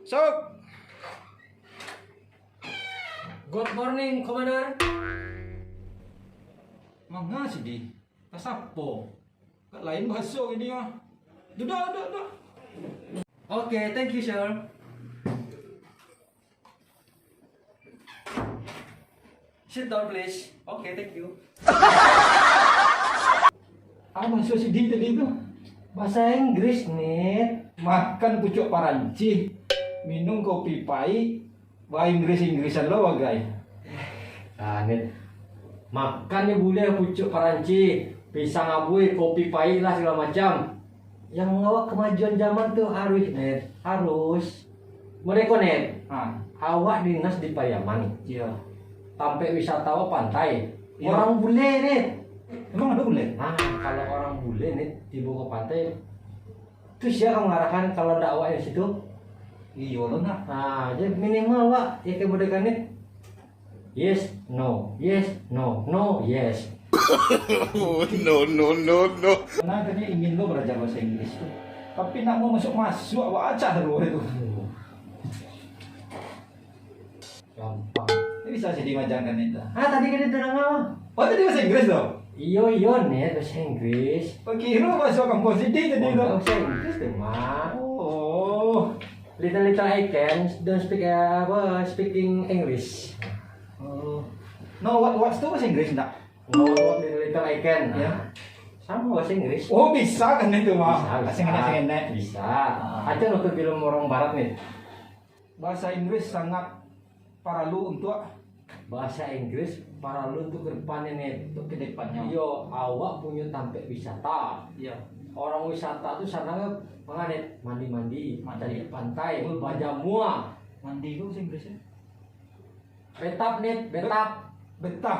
Sok. Good morning, Commander. Mga sih di. Kasapo. Kat lain bahasa ini mah. Duda. Okay, thank you, sir. Sit down, please. Okay, thank you. Apa bahasa si di tadi itu? Bahasa Inggris nih. Makan pucuk paranci, minum kopi pahit, wah Inggris-Inggrisan lo wagai. Nah, nih. Makannya boleh pucuk paranci, pisang abui, kopi pahit lah segala macam. Yang ngawak kemajuan zaman tuh harus net, harus. Mereka net, awak dinas di Pariaman, Iya. sampai wisatawan pantai. Iya. Orang bule net. Emang ada boleh? Nah, kalau orang bule nih dibawa ke pantai, terus dia akan mengarahkan kalau ada awak di situ. Iya lo nak. Nah, jadi minimal wak, ya kemerdekaan nih. Yes, no, yes, no, no, yes. No. Karena katanya ingin lo belajar bahasa Inggris tuh. Tapi nak mau masuk awak acah terus itu. Gampang. Ini bisa sih dimajankan itu. Tadi kan itu apa? Oh tadi bahasa Inggris dong? Iyo nih bahasa Inggris. Oh kira bahasa kampus ini tadi itu. Bahasa Inggris tuh mah. Oh. Little I can don't speaking English. Oh. No, what's itu bahasa Inggris enggak? No, little I can. Ya. Sama bahasa Inggris. Oh bisa kan itu mah. Asing-asing enak. Bisa. Aja nonton film orang barat nih. Bahasa Inggris sangat paralu untuk Bahasa Inggris para lu untuk ke depannya nih. ke depannya. Yo, awak punya tampil wisata. Iya. Orang wisata tuh sana mana nih? Mandi, cari pantai, Oh, bajamua, Mandi itu bahasa Inggrisnya. betap nih, betap. Betah.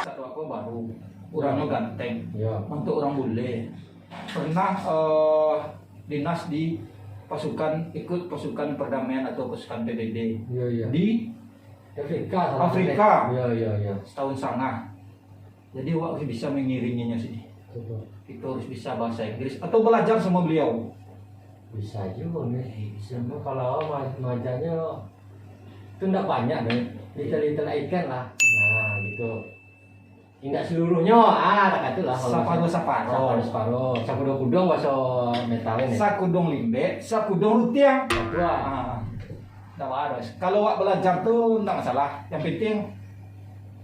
Satu aku baru. Orangnya ganteng. Ya. Untuk orang bule. Pernah dinas di ikut pasukan perdamaian atau pasukan PBB Iya. di Afrika. Afrika. Iya. setahun setengah. Jadi wak harus bisa mengiringinya sih. Coba. Itu harus bisa bahasa Inggris atau belajar sama beliau. Bisa juga nih. Semua kalau majanya itu enggak banyak nih. Little ikan lah. Nah, gitu. Tidak seluruhnya, tak itu lah. Separuh. Sakudong kudong bahasa metalnya nih. Sakudong limbe, sakudong rutiang. Dua. Tidak harus. Kalau wak belajar tuh tidak masalah. Yang penting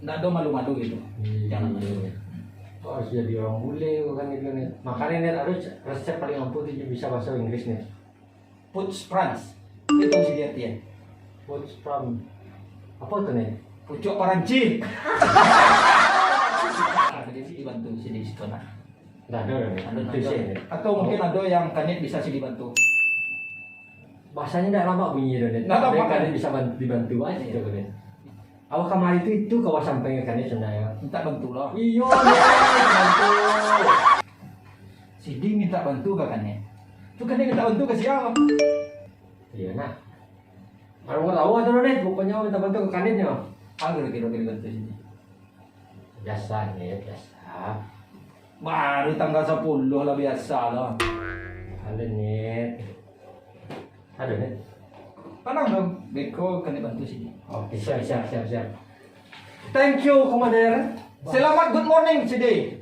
tidak ada malu-malu gitu. Jangan malu. Harus jadi orang bule kan gitu nih. Makanya nih harus resep paling ampuh tuh bisa bahasa Inggris nih. Puts Franz. Itu sih dia dia. What's from apa tuh nih? Pucuk paranci. Jadi sih dibantu sih di situ nah. Nggak ada nih. Ada. Itu sih. Atau mungkin ada yang kanit bisa sih dibantu. Bahasanya nggak lama bunyi nih. Nggak lama. Kan bisa dibantu aja gitu kan. Awak kamar itu kau sampai kan sebenarnya. Minta bantu loh. Iya bantu. Si Di minta bantu ke kanit. Itu kanit minta bantu ke siapa? Iya nah. Kalau nggak tahu atau nih, pokoknya minta bantu ke kanitnya. Kira-kira bantu sini. Biasa nih, biasa. Baru tanggal 10 lah biasa lah. Ada nih. Ada nih. Tenang dong, Beko kanit bantu sini. Oke, siap. Thank you, Komandan. Selamat good morning, Sidi.